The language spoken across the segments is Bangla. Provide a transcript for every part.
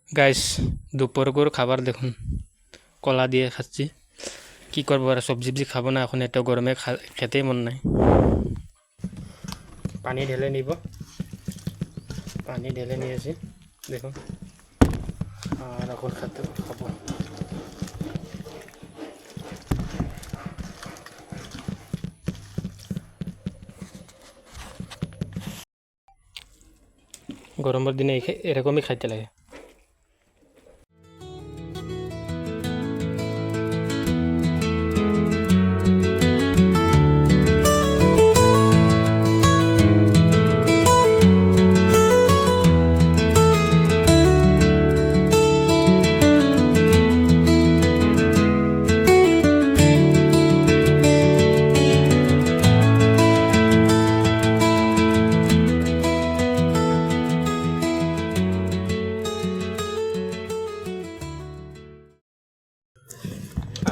গাইস দুপুরকর খাবার দেখুন কলা দিয়ে খাচ্ছি কি করবো আর সবজি খাবো না এখন এত গরমে খেতেই মন নাই পানি ঢেলে নিব পানি ঢেলে নিয়েছি দেখুন আর এখন খাবো গরমের দিনে এরকমই খাইতে লাগে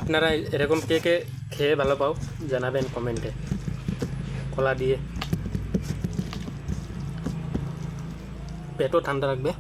আপনারা এরকম কে খেয়ে ভালো পাও জানাবেন কমেন্টে কলা দিয়ে পেটও ঠান্ডা রাখবে